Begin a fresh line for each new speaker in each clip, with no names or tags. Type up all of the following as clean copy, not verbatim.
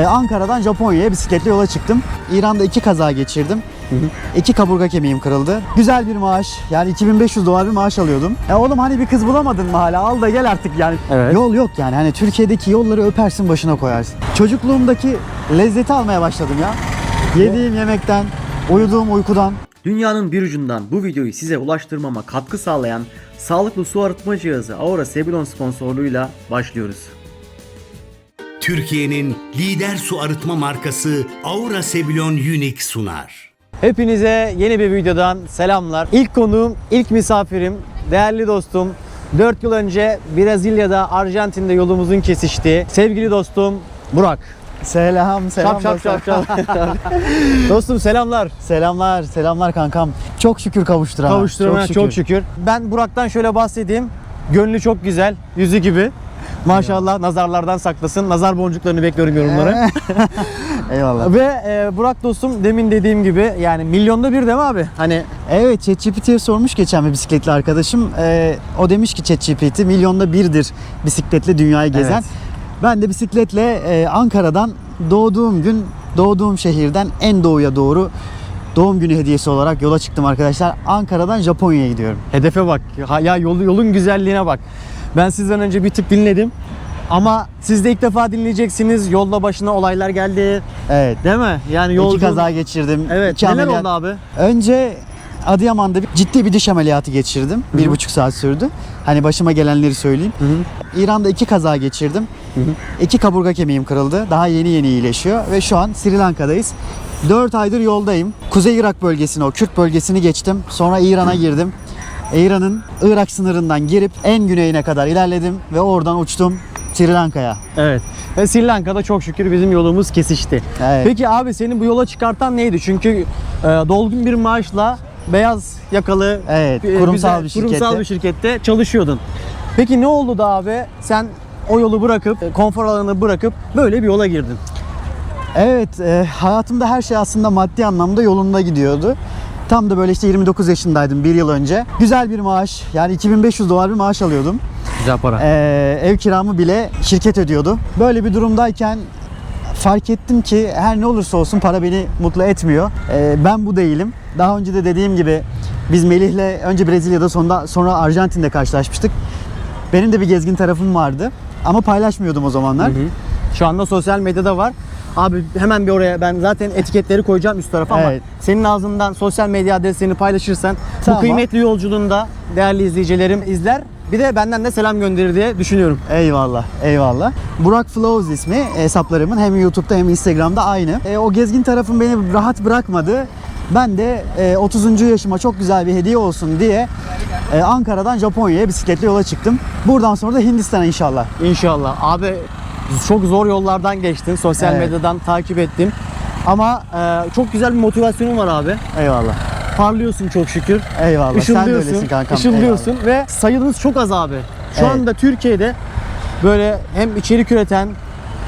Ankara'dan Japonya'ya bisikletle yola çıktım. İran'da 2 kaza geçirdim. 2 kaburga kemiğim kırıldı. Güzel bir maaş. Yani $2500 bir maaş alıyordum. Oğlum hani bir kız bulamadın mı hala? Al da gel artık yani.
Evet.
Yol yok yani. Hani Türkiye'deki yolları öpersin başına koyarsın. Çocukluğumdaki lezzeti almaya başladım ya. Yediğim yemekten, uyuduğum uykudan.
Dünyanın bir ucundan bu videoyu size ulaştırmama katkı sağlayan sağlıklı su arıtma cihazı Aura Sebulon sponsorluğuyla başlıyoruz.
Türkiye'nin lider su arıtma markası Aura Sebulon Unique sunar.
Hepinize yeni bir videodan selamlar. İlk konuğum, ilk misafirim, değerli dostum. 4 yıl önce Brezilya'da, Arjantin'de yolumuzun kesiştiği sevgili dostum Burak.
Selam.
Şap. Dostum selamlar.
Selamlar kankam. Çok şükür kavuşturana.
Kavuşturana çok şükür. Ben Burak'tan şöyle bahsedeyim. Gönlü çok güzel, yüzü gibi. Maşallah nazarlardan saklasın. Nazar boncuklarını bekliyorum yorumlara.
Eyvallah.
Ve Burak dostum demin dediğim gibi yani milyonda bir değil mi abi? Hani
Evet, ChatGPT'ye sormuş geçen bir bisikletli arkadaşım. O demiş ki ChatGPT milyonda birdir bisikletle dünyayı gezen.
Evet.
Ben de bisikletle Ankara'dan doğduğum şehirden en doğuya doğru doğum günü hediyesi olarak yola çıktım arkadaşlar. Ankara'dan Japonya'ya gidiyorum.
hedefe bak. Ya yolun güzelliğine bak. Ben sizden önce bir tık dinledim. Ama siz de ilk defa dinleyeceksiniz. Yolda başına olaylar geldi.
Evet.
Değil mi? Yani
2 kaza geçirdim.
Evet.
2
Neler
ameliyat.
oldu abi?
Önce Adıyaman'da ciddi bir diş ameliyatı geçirdim. 1,5 saat sürdü. Hani başıma gelenleri söyleyeyim. İran'da 2 kaza geçirdim. 2 kaburga kemiğim kırıldı. Daha yeni iyileşiyor. Ve şu an Sri Lanka'dayız. 4 aydır yoldayım. Kuzey Irak bölgesini, o Kürt bölgesini geçtim. Sonra İran'a girdim. İran'ın Irak sınırından girip en güneyine kadar ilerledim. Ve oradan uçtum Sri Lanka'ya.
Evet. Ve Sri Lanka'da çok şükür bizim yolumuz kesişti.
Evet.
Peki abi seni bu yola çıkartan neydi? Çünkü dolgun bir maaşla beyaz yakalı
Evet, kurumsal bir
şirkette çalışıyordun. Peki ne oldu da abi sen o yolu bırakıp, konfor alanını bırakıp böyle bir yola girdin?
Evet, hayatımda her şey aslında maddi anlamda yolunda gidiyordu. Tam da böyle işte 29 yaşındaydım 1 yıl önce. Güzel bir maaş, yani $2500 bir maaş alıyordum.
Güzel para.
Ev kiramı bile şirket ödüyordu. Böyle bir durumdayken fark ettim ki her ne olursa olsun para beni mutlu etmiyor. Ben bu değilim. Daha önce de dediğim gibi biz Melih'le önce Brezilya'da sonra Arjantin'de karşılaşmıştık. Benim de bir gezgin tarafım vardı ama paylaşmıyordum o zamanlar.
Şu anda sosyal medyada var. Abi hemen bir oraya ben zaten etiketleri koyacağım üst tarafa ama
Evet.
senin ağzından sosyal medya adreslerini paylaşırsan
Tamam.
bu kıymetli yolculuğunda değerli izleyicilerim izler. Bir de benden de selam gönderir diye düşünüyorum.
Eyvallah. Burak Flows ismi hesaplarımın hem YouTube'da hem Instagram'da aynı. O gezgin tarafım beni rahat bırakmadı. Ben de 30. yaşıma çok güzel bir hediye olsun diye Ankara'dan Japonya'ya bisikletle yola çıktım. Buradan sonra da Hindistan'a inşallah.
İnşallah. Abi çok zor yollardan geçtin. Sosyal
Evet.
medyadan takip ettim. Ama çok güzel bir motivasyonun var abi.
Eyvallah.
Parlıyorsun çok şükür.
Eyvallah. Sen de öylesin kankam.
Işıldıyorsun ve sayınız çok az abi. Şu
Evet.
anda Türkiye'de böyle hem içerik üreten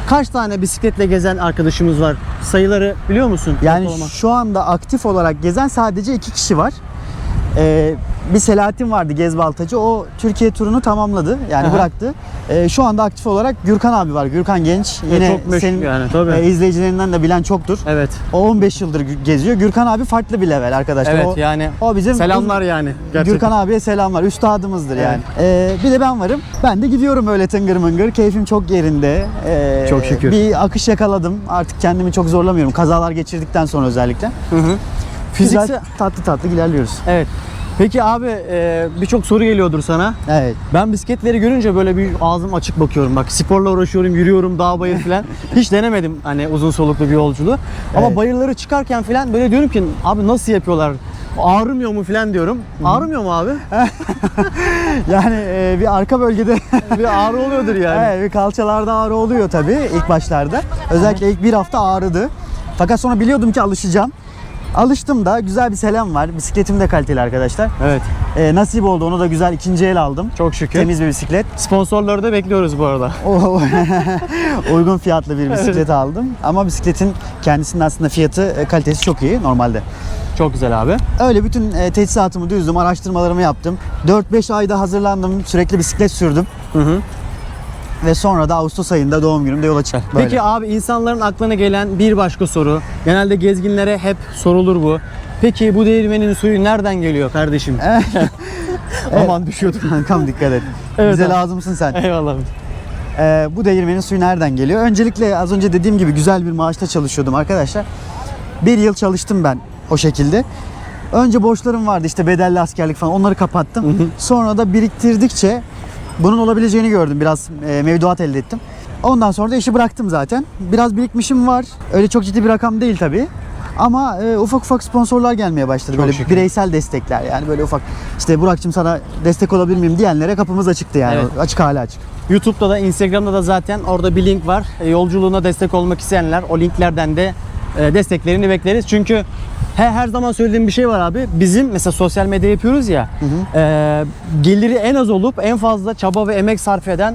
kaç tane bisikletle gezen arkadaşımız var? Sayıları biliyor musun?
Yani
Ortalama.
şu anda aktif olarak gezen sadece 2 kişi var. Bir Selahattin vardı Gezbaltacı. O Türkiye turunu tamamladı. Yani
Aha.
bıraktı. Şu anda aktif olarak Gürkan abi var. Gürkan Genç. Yine
çok meşhur
senin
yani, tabii.
izleyicilerinden de bilen çoktur.
Evet.
O 15 yıldır geziyor. Gürkan abi farklı bir level arkadaşlar.
Evet
o,
yani.
o bizim
Selamlar yani. Gerçekten.
Gürkan abiye selamlar. Üstadımızdır
Evet.
yani. Bir de ben varım. Ben de gidiyorum öyle tıngır mıngır. Keyfim çok yerinde.
Çok şükür.
Bir akış yakaladım. Artık kendimi çok zorlamıyorum. Kazalar geçirdikten sonra özellikle.
Hı.
Güzel,
Fiziksel.
tatlı ilerliyoruz.
Evet. Peki abi birçok soru geliyordur sana.
Evet.
Ben bisikletleri görünce böyle bir ağzım açık bakıyorum. Bak sporla uğraşıyorum, yürüyorum, dağ bayır falan. Hiç denemedim hani uzun soluklu bir yolculuğu. Ama
Evet.
bayırları çıkarken falan böyle diyorum ki abi nasıl yapıyorlar? Ağrımıyor mu falan diyorum. Ağrımıyor mu abi?
Yani bir arka bölgede
Bir ağrı oluyordur yani.
evet, bir kalçalarda ağrı oluyor tabii ilk başlarda. Özellikle ilk bir hafta ağrıdı. Fakat sonra biliyordum ki alışacağım. Alıştım da güzel bir selam var. Bisikletim de kaliteli arkadaşlar.
Evet.
Nasip oldu, onu da güzel ikinci el aldım.
Çok şükür.
Temiz bir bisiklet.
Sponsorları da bekliyoruz bu arada.
Uygun fiyatlı bir bisiklet aldım. Ama bisikletin kendisinin aslında fiyatı, kalitesi çok iyi normalde.
Çok güzel abi.
Öyle bütün teçhizatımı düzdüm, araştırmalarımı yaptım. 4-5 ayda hazırlandım, sürekli bisiklet sürdüm. Ve sonra da Ağustos ayında doğum günümde yola çıktık. Böyle.
Peki abi, insanların aklına gelen bir başka soru. Genelde gezginlere hep sorulur bu. Peki bu değirmenin suyu nereden geliyor kardeşim? Aman düşüyordum.
Kankam dikkat et.
Evet
Bize
abi.
lazımsın sen.
Eyvallah.
Bu değirmenin suyu nereden geliyor? Öncelikle az önce dediğim gibi güzel bir maaşta çalışıyordum arkadaşlar. Bir yıl çalıştım ben o şekilde. Önce borçlarım vardı, işte bedelli askerlik falan, onları kapattım. Sonra da biriktirdikçe bunun olabileceğini gördüm. Biraz mevduat elde ettim. Ondan sonra da işi bıraktım zaten. Biraz birikmişim var. Öyle çok ciddi bir rakam değil tabii. Ama ufak ufak sponsorlar gelmeye başladı.
Çok
Böyle
şükür.
bireysel destekler, yani böyle ufak. İşte Burak'cığım sana destek olabilir miyim diyenlere kapımız açıktı yani.
Evet.
Açık, hala açık.
YouTube'da da Instagram'da da zaten orada bir link var. Yolculuğuna destek olmak isteyenler o linklerden de desteklerini bekleriz. Çünkü her zaman söylediğim bir şey var abi. Bizim mesela sosyal medya yapıyoruz ya. Geliri en az olup en fazla çaba ve emek sarf eden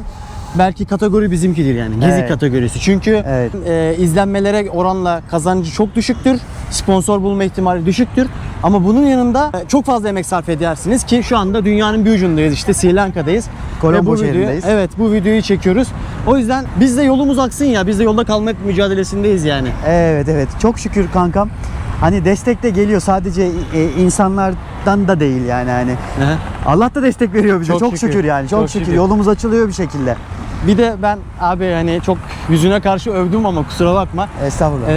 belki kategori bizimkidir yani. Gezi
Evet.
kategorisi. Çünkü
Evet.
izlenmelere oranla kazancı çok düşüktür. Sponsor bulma ihtimali düşüktür. Ama bunun yanında çok fazla emek sarf edersiniz ki şu anda dünyanın bir ucundayız. İşte Sri Lanka'dayız.
Colombo
Ve bu videoyu-
şehrindeyiz.
Evet, bu videoyu çekiyoruz. O yüzden biz de yolumuz aksın ya. Biz de yolda kalma mücadelesindeyiz yani.
Evet. Çok şükür kankam. Hani destek de geliyor, sadece insanlardan da değil yani, hani.
Hı.
Allah da destek veriyor bize.
Çok
Çok
şükür.
şükür yani. Çok
Çok
şükür.
şükür.
Yolumuz açılıyor bir şekilde.
Bir de ben abi hani çok yüzüne karşı övdüm ama kusura bakma.
Estağfurullah.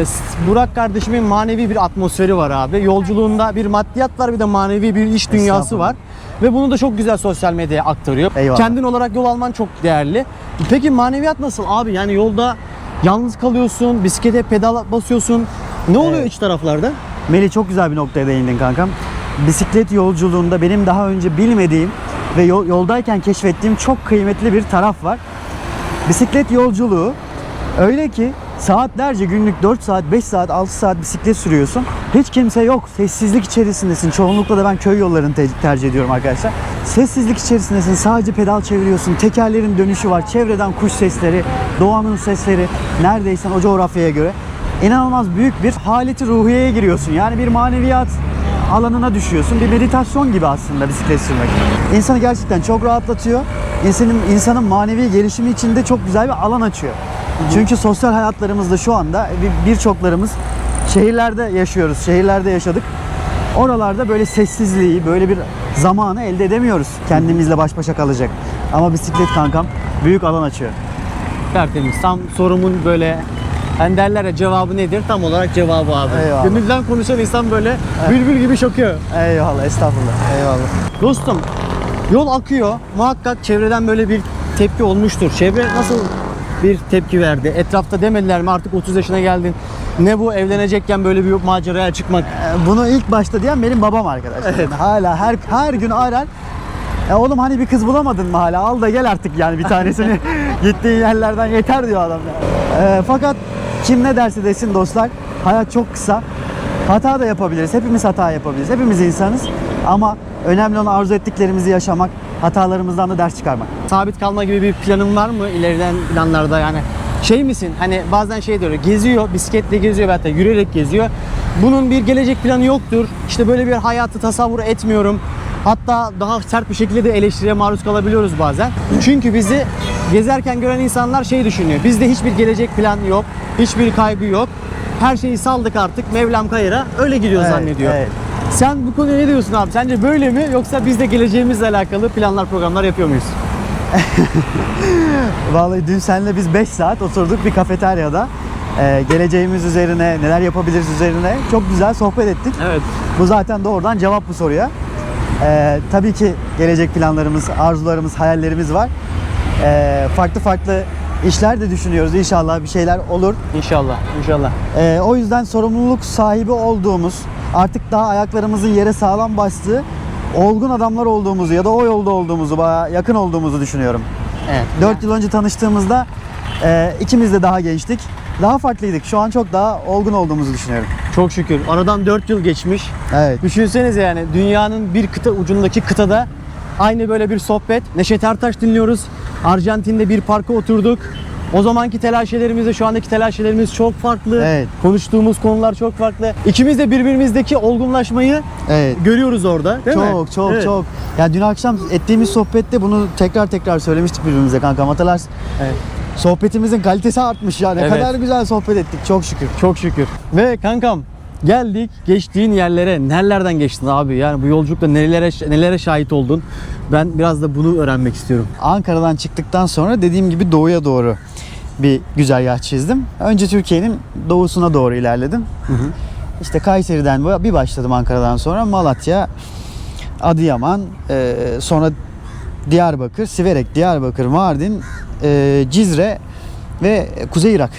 Burak kardeşimin manevi bir atmosferi var abi. Yolculuğunda bir maddiyat var, bir de manevi bir iş dünyası
Estağfurullah.
var. Ve bunu da çok güzel sosyal medyaya aktarıyor.
Eyvallah.
Kendin olarak yol alman çok değerli. Peki maneviyat nasıl abi? Yani yolda yalnız kalıyorsun, bisiklete pedal basıyorsun. Ne oluyor
Evet.
iç taraflarda?
Melih, çok güzel bir noktaya değindin kankam. Bisiklet yolculuğunda benim daha önce bilmediğim ve yoldayken keşfettiğim çok kıymetli bir taraf var. Bisiklet yolculuğu öyle ki saatlerce, günlük 4 saat, 5 saat, 6 saat bisiklet sürüyorsun. Hiç kimse yok. Sessizlik içerisindesin. Çoğunlukla da ben köy yollarını tercih ediyorum arkadaşlar. Sessizlik içerisindesin. Sadece pedal çeviriyorsun. Tekerlerin dönüşü var. Çevreden kuş sesleri, doğanın sesleri, neredeysen o coğrafyaya göre. İnanılmaz büyük bir haleti ruhiyeye giriyorsun. Yani bir maneviyat alanına düşüyorsun. Bir meditasyon gibi aslında bisiklet sürmek. İnsanı gerçekten çok rahatlatıyor. İnsanın manevi gelişimi için de çok güzel bir alan açıyor. Çünkü sosyal hayatlarımızda şu anda birçoklarımız şehirlerde yaşıyoruz. Şehirlerde yaşadık. Oralarda böyle sessizliği, böyle bir zamanı elde edemiyoruz. Kendimizle baş başa kalacak. Ama bisiklet kankam büyük alan açıyor.
Tertemiz. Tam sorumun böyle, hani derler ya, cevabı nedir? Tam olarak cevabı abi.
Eyvallah.
Gönülden konuşan insan böyle bülbül gibi şakıyor.
Eyvallah, estağfurullah. Eyvallah.
Dostum, yol akıyor. Muhakkak çevreden böyle bir tepki olmuştur. Çevre nasıl bir tepki verdi? Etrafta demediler mi artık 30 yaşına geldin, ne bu evlenecekken böyle bir maceraya çıkmak?
Bunu ilk başta diyen benim babam arkadaşlar.
Evet.
Hala her gün arar. Oğlum hani bir kız bulamadın mı hala? Al da gel artık yani bir tanesini. Gittiğin yerlerden yeter diyor adam. Fakat kim ne derse desin dostlar, hayat çok kısa. Hata da yapabiliriz. Hepimiz hata yapabiliriz. Hepimiz insanız. Ama önemli olan arzu ettiklerimizi yaşamak, hatalarımızdan da ders çıkarmak.
Sabit kalma gibi bir planın var mı ileriden planlarda? Yani şey misin, hani bazen şey diyor, geziyor, bisikletle geziyor, hatta yürüyerek geziyor. Bunun bir gelecek planı yoktur. İşte böyle bir hayatı tasavvur etmiyorum. Hatta daha sert bir şekilde de eleştiriye maruz kalabiliyoruz bazen. Çünkü bizi gezerken gören insanlar şey düşünüyor. Bizde hiçbir gelecek plan yok, hiçbir kaygı yok. Her şeyi saldık artık, Mevlam kayıra, öyle gidiyor
Evet,
zannediyor.
evet.
Sen bu konuya ne diyorsun abi? Sence böyle mi, yoksa biz de geleceğimizle alakalı planlar, programlar yapıyor muyuz?
Vallahi dün seninle biz 5 saat oturduk bir kafeteryada. Geleceğimiz üzerine, neler yapabiliriz üzerine çok güzel sohbet ettik.
Evet.
Bu zaten doğrudan cevap bu soruya. Tabii ki gelecek planlarımız, arzularımız, hayallerimiz var. Farklı işler de düşünüyoruz. İnşallah bir şeyler olur.
İnşallah, inşallah.
O yüzden sorumluluk sahibi olduğumuz, artık daha ayaklarımızın yere sağlam bastığı olgun adamlar olduğumuzu ya da o yolda olduğumuzu, bayağı yakın olduğumuzu düşünüyorum.
Evet.
4 yıl önce tanıştığımızda ikimiz de daha gençtik. Daha farklıydık. Şu an çok daha olgun olduğumuzu düşünüyorum.
Çok şükür. Aradan 4 yıl geçmiş.
Evet.
Düşünsenize yani, dünyanın bir kıta ucundaki kıtada aynı böyle bir sohbet. Neşet Ertaş dinliyoruz. Arjantin'de bir parka oturduk. O zamanki telaşelerimizle şu andaki telaşelerimiz çok farklı.
Evet.
Konuştuğumuz konular çok farklı. İkimiz de birbirimizdeki olgunlaşmayı
Evet.
görüyoruz orada, değil mi?
Çok
Evet.
çok. Ya dün akşam ettiğimiz sohbette bunu tekrar söylemiştik birbirimize kankam, hatırlarsın.
Evet.
Sohbetimizin kalitesi artmış ya. Ne
Evet.
kadar güzel sohbet ettik çok şükür.
Çok şükür. Ve kankam geldik geçtiğin yerlere. Nerelerden geçtin abi? Yani bu yolculukta nelere şahit oldun? Ben biraz da bunu öğrenmek istiyorum.
Ankara'dan çıktıktan sonra dediğim gibi doğuya doğru bir güzergah çizdim. Önce Türkiye'nin doğusuna doğru ilerledim. İşte Kayseri'den bir başladım, Ankara'dan sonra Malatya, Adıyaman, sonra Diyarbakır, Siverek, Diyarbakır, Mardin, Cizre ve Kuzey Irak.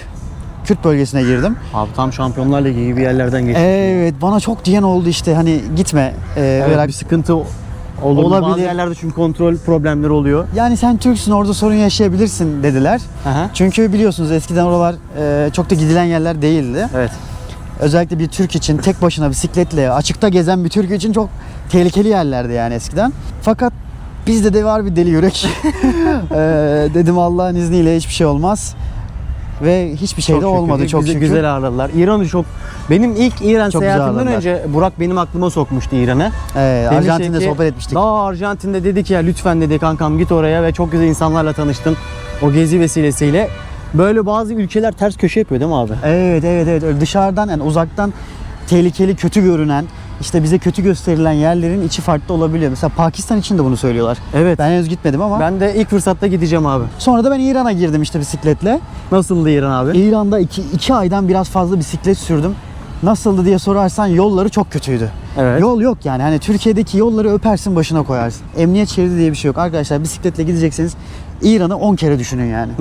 Kürt bölgesine girdim.
Abi tam Şampiyonlar Ligi gibi yerlerden geçtin.
Evet, bana çok diyen oldu işte, hani gitme.
Evet,
Irak.
bir sıkıntı olabilir.
Olabilir.
Bazı yerlerde çünkü kontrol problemleri oluyor.
Yani sen Türksün, orada sorun yaşayabilirsin dediler.
Aha.
Çünkü biliyorsunuz eskiden oralar çok da gidilen yerler değildi.
Evet.
Özellikle bir Türk için tek başına bisikletle açıkta gezen bir Türk için çok tehlikeli yerlerdi yani eskiden. Fakat bizde de var bir deli yürek. Dedim Allah'ın izniyle hiçbir şey olmaz. Ve hiçbir şey de
Çok şükür.
olmadı çok
Bizi
şükür.
güzel ağırladılar. İran'ı çok... Benim ilk İran
Çok güzel
seyahatimden
ağırladılar.
önce Burak benim aklıma sokmuştu İran'ı.
Evet,
Demişti
Arjantin'de
ki,
sohbet etmiştik.
Daha Arjantin'de dedi ki ya lütfen dedi kankam git oraya ve çok güzel insanlarla tanıştım. O gezi vesilesiyle. Böyle bazı ülkeler ters köşe yapıyor değil mi abi?
Evet. Öyle dışarıdan, yani uzaktan tehlikeli, kötü görünen, işte bize kötü gösterilen yerlerin içi farklı olabiliyor. Mesela Pakistan için de bunu söylüyorlar.
Evet.
Ben henüz gitmedim ama.
Ben de ilk fırsatta gideceğim abi.
Sonra da ben İran'a girdim işte bisikletle.
Nasıldı İran abi?
İran'da iki aydan biraz fazla bisiklet sürdüm. Nasıldı diye sorarsan yolları çok kötüydü.
Evet.
Yol yok yani, hani Türkiye'deki yolları öpersin başına koyarsın. Emniyet şeridi diye bir şey yok. Arkadaşlar bisikletle gidecekseniz İran'ı 10 kere düşünün yani.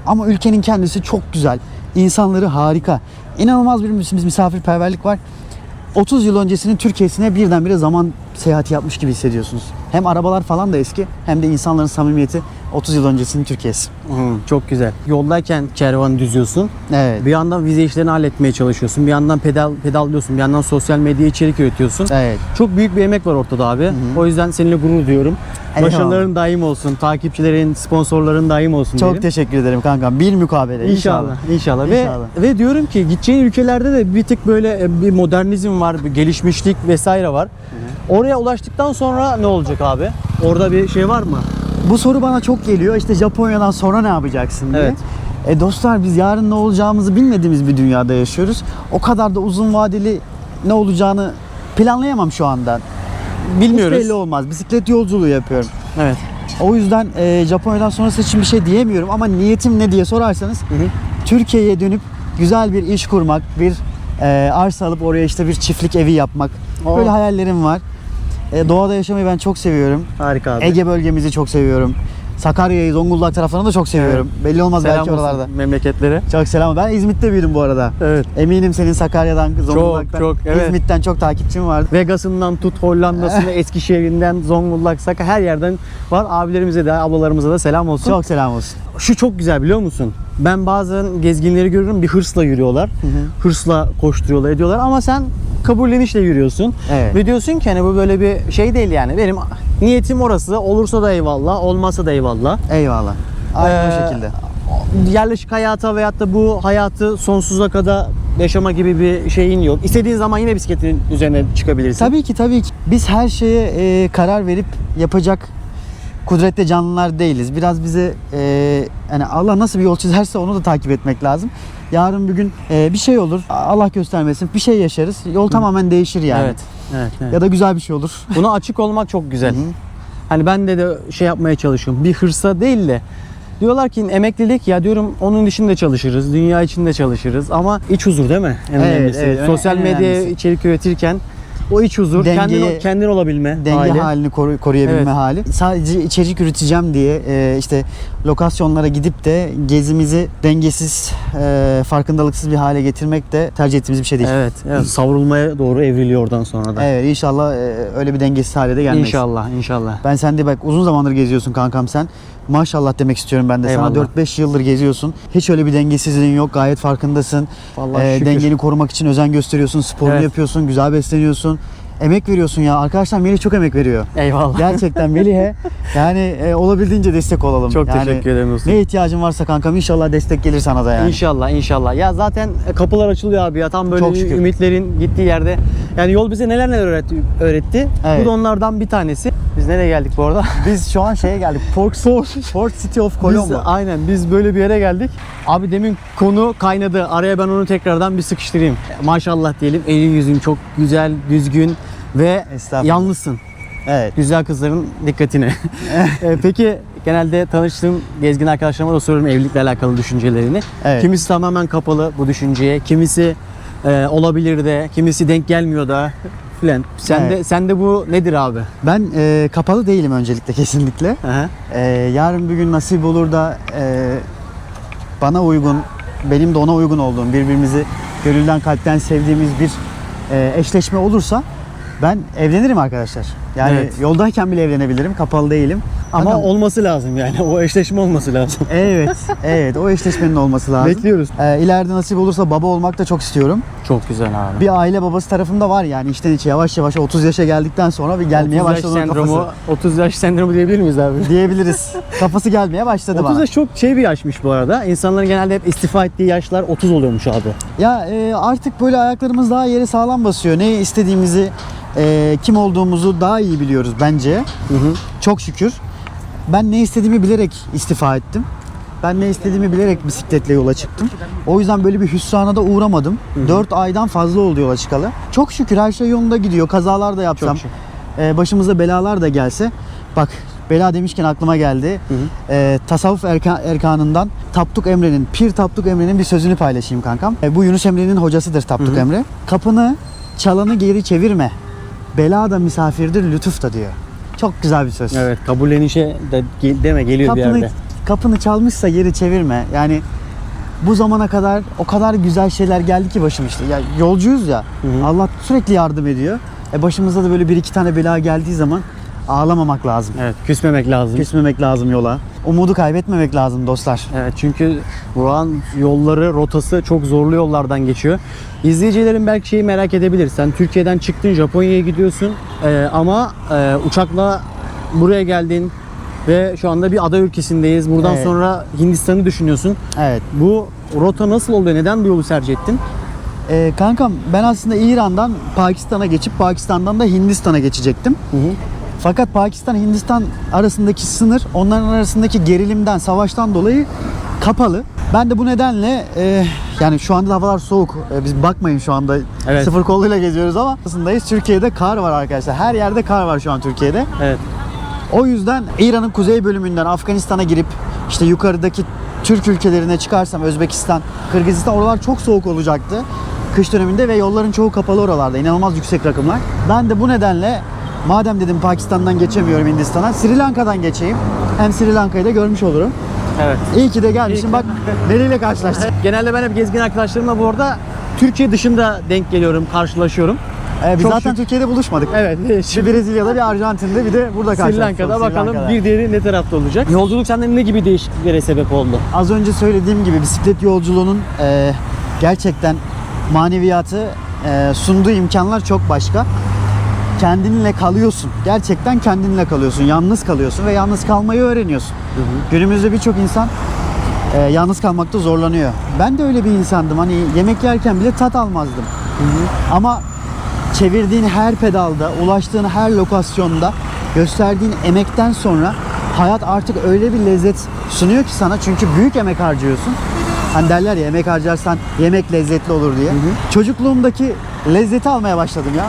Ama ülkenin kendisi çok güzel. İnsanları harika. İnanılmaz bir misafirperverlik var. 30 yıl öncesinin Türkiye'sine birdenbire zaman seyahati yapmış gibi hissediyorsunuz. Hem arabalar falan da eski, hem de insanların samimiyeti 30 yıl öncesinin Türkiye'si.
Çok güzel. Yoldayken kervanı düzüyorsun.
Evet.
Bir yandan vize işlerini halletmeye çalışıyorsun. Bir yandan pedallıyorsun. Bir yandan sosyal medya içerik üretiyorsun.
Evet.
Çok büyük bir emek var ortada abi. O yüzden seninle gurur duyuyorum.
Eyvallah.
Başarıların daim olsun. Takipçilerin, sponsorların daim olsun
Çok
diyelim.
teşekkür ederim kankam. Bir mukabele.
İnşallah. İnşallah.
İnşallah.
Ve diyorum ki gideceğin ülkelerde de bir tık böyle bir modernizm var, bir gelişmişlik vesaire var. Oraya ulaştıktan sonra ne olacak abi? Orada bir şey var mı?
Bu soru bana çok geliyor. İşte Japonya'dan sonra ne yapacaksın diye.
Evet.
Dostlar, biz yarın ne olacağımızı bilmediğimiz bir dünyada yaşıyoruz. O kadar da uzun vadeli ne olacağını planlayamam şu anda.
Bilmiyoruz.
Hiç belli olmaz. Bisiklet yolculuğu yapıyorum.
Evet.
O yüzden Japonya'dan sonrası için bir şey diyemiyorum ama niyetim ne diye sorarsanız Türkiye'ye dönüp güzel bir iş kurmak, bir arsa alıp oraya işte bir çiftlik evi yapmak.
Oh.
Böyle hayallerim var. Doğada yaşamayı ben çok seviyorum.
Harika abi.
Ege bölgemizi çok seviyorum. Sakarya'yı, Zonguldak taraflarını da çok seviyorum. Belli olmaz
Selam
belki
olsun
oralarda.
memleketlere.
Çok selam. Ben İzmit'te büyüdüm bu arada.
Evet.
Eminim senin Sakarya'dan, Zonguldak'tan,
çok, evet.
İzmit'ten çok takipçim vardı.
Vegas'ından tut Hollanda'sına, Eskişehir'inden, Zonguldak, Sakarya her yerden var. Abilerimize de, ablalarımıza da selam olsun.
Çok selam olsun.
Şu çok güzel biliyor musun? Ben bazen gezginleri görüyorum bir hırsla yürüyorlar. Hırsla koşturuyorlar, ediyorlar ama sen kabullenişle yürüyorsun.
Evet.
Ve diyorsun ki hani bu böyle bir şey değil yani. Benim niyetim orası. Olursa da eyvallah, olmazsa da eyvallah.
Eyvallah. Aynen o
Ee,
şekilde.
Yerleşik hayata veyahut da bu hayatı sonsuza kadar yaşama gibi bir şeyin yok. İstediğin zaman yine bisikletin üzerine çıkabilirsin.
Tabii ki. Biz her şeye karar verip yapacak kudretli canlılar değiliz. Biraz bize yani Allah nasıl bir yol çizerse onu da takip etmek lazım. Yarın bir gün bir şey olur. Allah göstermesin. Bir şey yaşarız. Yol tamamen değişir yani.
Evet.
Ya da güzel bir şey olur.
Buna açık olmak çok güzel. Hani ben de şey yapmaya çalışıyorum. Bir hırsa değil de diyorlar ki emeklilik, ya diyorum onun için de çalışırız. Dünya için de çalışırız ama iç huzur değil mi? En
Evet,
önemlisi.
evet.
Sosyal
En
medya
önemlisi.
içerik üretirken o iç huzur, kendin olabilme
Denge
hali.
halini koruyabilme
Evet.
hali. Sadece içerik üreteceğim diye işte lokasyonlara gidip de gezimizi dengesiz, farkındalıksız bir hale getirmek de tercih ettiğimiz bir şey değil.
Evet, savrulmaya doğru evriliyor oradan sonra da.
Evet, inşallah öyle bir dengesiz hale de gelmeyiz.
İnşallah.
Ben sen de bak uzun zamandır geziyorsun kankam sen. Maşallah demek istiyorum ben de
Eyvallah.
sana. 4-5 yıldır geziyorsun. Hiç öyle bir dengesizliğin yok. Gayet farkındasın.
Vallahi şükür.
Dengeni korumak için özen gösteriyorsun. Sporunu
Evet.
yapıyorsun. Güzel besleniyorsun. emek veriyorsun ya. Arkadaşlar Melih çok emek veriyor.
Eyvallah.
Gerçekten Melih'e yani olabildiğince destek olalım.
Çok
yani,
teşekkür ederim dostum.
Ne ihtiyacın varsa kankam inşallah destek gelir sana da yani.
İnşallah inşallah. Ya zaten kapılar açılıyor abi ya. Tam böyle
Çok şükür.
ümitlerin gittiği yerde. Yani yol bize neler öğretti.
Evet.
Bu da onlardan bir tanesi. Biz nereye geldik bu arada?
Biz şu an şeye geldik. Port City of Colombo.
Biz böyle bir yere geldik. Abi demin konu kaynadı. Araya ben onu tekrardan bir sıkıştırayım. Maşallah diyelim. Elin yüzün çok güzel, düzgün ve
Estağfurullah.
yalnızsın.
Evet.
Güzel kızların dikkatine. Peki genelde tanıştığım gezgin arkadaşlarıma da soruyorum evlilikle alakalı düşüncelerini.
Evet.
Kimisi tamamen kapalı bu düşünceye, kimisi olabilir de, kimisi denk gelmiyor da filan. Sende bu nedir abi?
Ben kapalı değilim öncelikle kesinlikle.
Aha.
Yarın bir gün nasip olur da bana uygun, benim de ona uygun olduğum, birbirimizi gönülden kalpten sevdiğimiz bir eşleşme olursa ben evlenirim arkadaşlar. Yani
Evet.
yoldayken bile evlenebilirim, kapalı değilim.
Ama
Bakalım.
olması lazım yani. O eşleşme olması lazım.
Evet, o eşleşmenin olması lazım.
Bekliyoruz.
İleride nasip olursa baba olmak da çok istiyorum.
Çok güzel abi.
Bir aile babası tarafımda var yani içten içe yavaş yavaş 30 yaşa geldikten sonra bir gelmeye
30 yaş
başladı onun
sendromu,
kafası.
30 yaş sendromu diyebilir miyiz abi?
Diyebiliriz. Kafası gelmeye başladı
30
bana.
yaş çok bir yaşmış bu arada. İnsanların genelde hep istifa ettiği yaşlar 30 oluyormuş abi.
Ya artık böyle ayaklarımız daha yere sağlam basıyor. Ne istediğimizi, kim olduğumuzu daha iyi biliyoruz bence. Çok şükür. Ben ne istediğimi bilerek istifa ettim. Ben ne istediğimi bilerek bisikletle yola çıktım. O yüzden böyle bir hüsrana da uğramadım. 4 aydan fazla oldu yola çıkalı. Çok şükür her şey yolunda gidiyor. Kazalar da yapsam,
Çok şükür.
başımıza belalar da gelse. Bak bela demişken aklıma geldi. Tasavvuf erkanından Tapduk Emre'nin, Pir Tapduk Emre'nin bir sözünü paylaşayım kankam. Bu Yunus Emre'nin hocasıdır Tapduk Emre. Kapını çalanı geri çevirme. Bela da misafirdir, lütuf da diyor. Çok güzel bir söz.
Evet, kabullenişe de deme geliyor bir yerde.
Kapını çalmışsa geri çevirme. Yani bu zamana kadar o kadar güzel şeyler geldi ki başıma işte. Ya yolcuyuz ya. Allah sürekli yardım ediyor. Başımıza da böyle bir iki tane bela geldiği zaman ağlamamak lazım.
Evet, küsmemek lazım.
Küsmemek lazım yola. Umudu kaybetmemek lazım dostlar.
Evet, çünkü buranın yolları, rotası çok zorlu yollardan geçiyor. İzleyicilerin belki şeyi merak edebilir. Sen Türkiye'den çıktın, Japonya'ya gidiyorsun ama uçakla buraya geldin ve şu anda bir ada ülkesindeyiz. Buradan
Evet.
sonra Hindistan'ı düşünüyorsun.
Evet.
Bu rota nasıl oluyor? Neden bu yolu tercih ettin?
Kankam ben aslında İran'dan Pakistan'a geçip Pakistan'dan da Hindistan'a geçecektim. Fakat Pakistan-Hindistan arasındaki sınır onların arasındaki gerilimden, savaştan dolayı kapalı. Ben de bu nedenle yani şu anda havalar soğuk. Biz bakmayın şu anda
Evet.
sıfır kolluyla geziyoruz ama aslındayız. Türkiye'de kar var arkadaşlar. Her yerde kar var şu an Türkiye'de.
Evet.
O yüzden İran'ın kuzey bölümünden Afganistan'a girip işte yukarıdaki Türk ülkelerine çıkarsam Özbekistan, Kırgızistan oralar çok soğuk olacaktı kış döneminde ve yolların çoğu kapalı oralarda. İnanılmaz yüksek rakımlar. Ben de bu nedenle madem dedim Pakistan'dan geçemiyorum Hindistan'a, Sri Lanka'dan geçeyim. Hem Sri Lanka'yı da görmüş olurum.
Evet.
İyi ki de gelmişim. Bak nereyle karşılaştık.
Genelde ben hep gezgin arkadaşlarımla bu arada Türkiye dışında denk geliyorum, karşılaşıyorum.
Biz
Çok
zaten
şık.
Türkiye'de buluşmadık.
Evet.
Bir Brezilya'da, bir Arjantin'de, bir de burada
Sri
karşılaştık.
Lanka'da
Sri
bakalım
Lanka'da.
bir diğeri ne tarafta olacak? Yolculuk senden ne gibi değişikliklere sebep oldu?
Az önce söylediğim gibi bisiklet yolculuğunun gerçekten maneviyatı, sunduğu imkanlar çok başka. Kendinle kalıyorsun. Gerçekten kendinle kalıyorsun. Yalnız kalıyorsun ve yalnız kalmayı öğreniyorsun. Günümüzde birçok insan yalnız kalmakta zorlanıyor. Ben de öyle bir insandım. Hani yemek yerken bile tat almazdım. Ama çevirdiğin her pedalda, ulaştığın her lokasyonda gösterdiğin emekten sonra hayat artık öyle bir lezzet sunuyor ki sana. Çünkü büyük emek harcıyorsun. Hani derler ya emek harcarsan yemek lezzetli olur diye. Çocukluğumdaki lezzeti almaya başladım ya.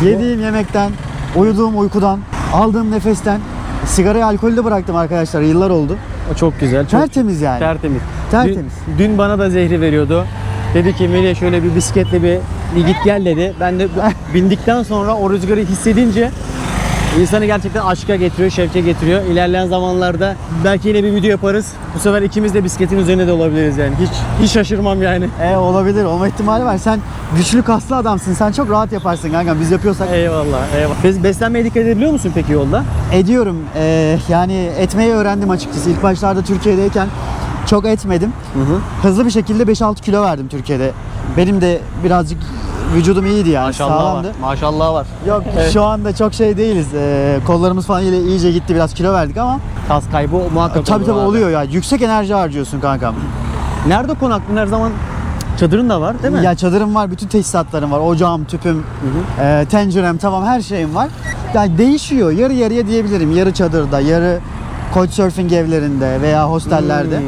Yediğim yemekten, uyuduğum uykudan, aldığım nefesten, sigarayı, alkolü de bıraktım arkadaşlar. Yıllar oldu.
O çok güzel. Çok
Tertemiz yani.
tertemiz.
Tertemiz.
Dün bana da zehri veriyordu. Dedi ki Melih şöyle bir bisikletle bir git gel dedi. Ben de bindikten sonra o rüzgarı hissedince insanı gerçekten aşka getiriyor, şevke getiriyor. İlerleyen zamanlarda belki yine bir video yaparız. Bu sefer ikimiz de bisikletin üzerine de olabiliriz yani. Hiç şaşırmam yani.
Olabilir. Olma ihtimali var. Sen güçlü kaslı adamsın. Sen çok rahat yaparsın kanka. Biz yapıyorsak
Eyvallah, eyvallah. Beslenmeye dikkat edebiliyor musun peki yolda?
ediyorum. Yani etmeyi öğrendim açıkçası. İlk başlarda Türkiye'deyken çok etmedim. Hızlı bir şekilde 5-6 kilo verdim Türkiye'de. Benim de birazcık vücudum iyiydi yani.
Maşallah var.
Sağlamdı.
Maşallah var.
Yok
Evet.
şu anda çok şey değiliz. Kollarımız falan iyice gitti, biraz kilo verdik ama
Kas kaybı muhakkak
tabii
olur abi.
oluyor ya. Yüksek enerji harcıyorsun kankam.
Nerede konakladın? Her zaman çadırın da var değil mi?
Ya çadırım var, bütün teçhizatlarım var. Ocağım, tüpüm, tencerem, tamam, her şeyim var. Yani değişiyor. Yarı yarıya diyebilirim. Yarı çadırda, yarı couchsurfing evlerinde veya hostellerde.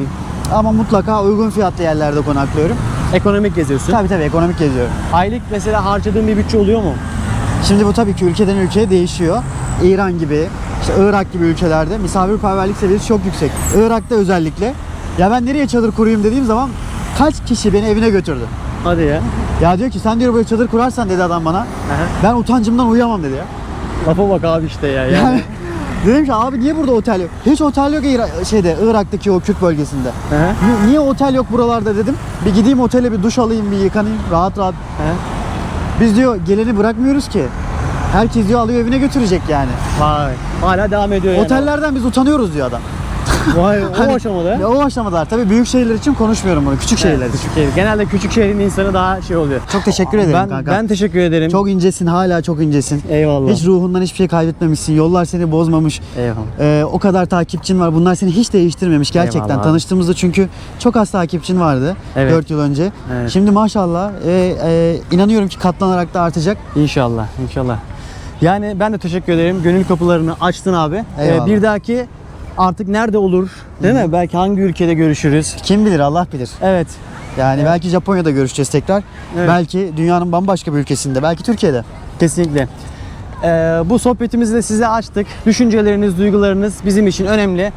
Ama mutlaka uygun fiyatlı yerlerde konaklıyorum.
Ekonomik geziyorsun.
Tabii ekonomik geziyorum.
Aylık mesela harcadığın bir bütçe oluyor mu?
Şimdi bu tabii ki ülkeden ülkeye değişiyor. İran gibi, işte Irak gibi ülkelerde misafirperverlik seviyesi çok yüksek. Irak'ta özellikle. Ya ben nereye çadır kurayım dediğim zaman kaç kişi beni evine götürdü.
Hadi ya.
Ya diyor ki sen diyor böyle çadır kurarsan dedi adam bana. Ben utancımdan uyuyamam dedi ya.
Lafa bak abi işte ya.
Yani dedim ki abi niye burada otel yok? Hiç otel yok Irak'taki o Kürt bölgesinde. Niye otel yok buralarda dedim. Bir gideyim otele bir duş alayım, bir yıkanayım rahat rahat. Biz diyor geleni bırakmıyoruz ki. Herkes diyor alıyor evine götürecek yani.
Vay. Hala devam ediyor yani.
Otellerden biz utanıyoruz diyor adam.
Vay o
Hani-
aşamada.
Ya o aşamalar tabii büyük şehirler için konuşmuyorum bunu. Küçük şehirler için.
Küçük şehir. Genelde küçük şehrin insanı daha şey oluyor.
Çok teşekkür ederim
Ben,
kanka.
ben teşekkür ederim.
Çok incesin, hala çok incesin.
Eyvallah.
Hiç ruhundan hiçbir şey kaybetmemişsin. Yollar seni bozmamış.
Eyvallah.
O kadar takipçin var. Bunlar seni hiç değiştirmemiş gerçekten.
Eyvallah abi.
Tanıştığımızda çünkü çok az takipçin vardı.
Evet.
4 yıl önce.
Evet.
Şimdi maşallah inanıyorum ki katlanarak da artacak.
İnşallah. İnşallah. Yani ben de teşekkür ederim. Gönül kapılarını açtın abi.
Eyvallah.
Bir dahaki artık nerede olur? Değil mi? Belki hangi ülkede görüşürüz?
Kim bilir, Allah bilir.
Evet.
Yani belki Japonya'da görüşeceğiz tekrar.
Evet.
Belki dünyanın bambaşka bir ülkesinde. Belki Türkiye'de.
Kesinlikle. Bu sohbetimizi de size açtık. Düşünceleriniz, duygularınız bizim için önemli.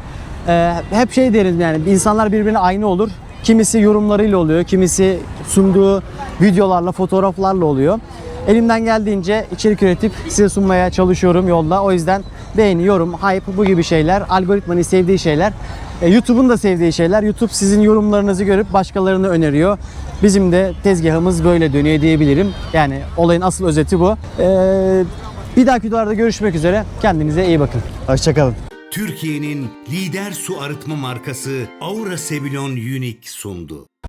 Hep şey deriz yani insanlar birbirine aynı olur. Kimisi yorumlarıyla oluyor, kimisi sunduğu videolarla, fotoğraflarla oluyor. Elimden geldiğince içerik üretip size sunmaya çalışıyorum yolda. O yüzden beğeni, yorum, hype bu gibi şeyler, algoritmanın sevdiği şeyler, YouTube'un da sevdiği şeyler. YouTube sizin yorumlarınızı görüp başkalarını öneriyor. Bizim de tezgahımız böyle dönüyor diyebilirim. Yani olayın asıl özeti bu. Bir dahaki videolarda görüşmek üzere. Kendinize iyi bakın.
Hoşçakalın.
Türkiye'nin lider su arıtma markası Aura Sebilon Unique sundu.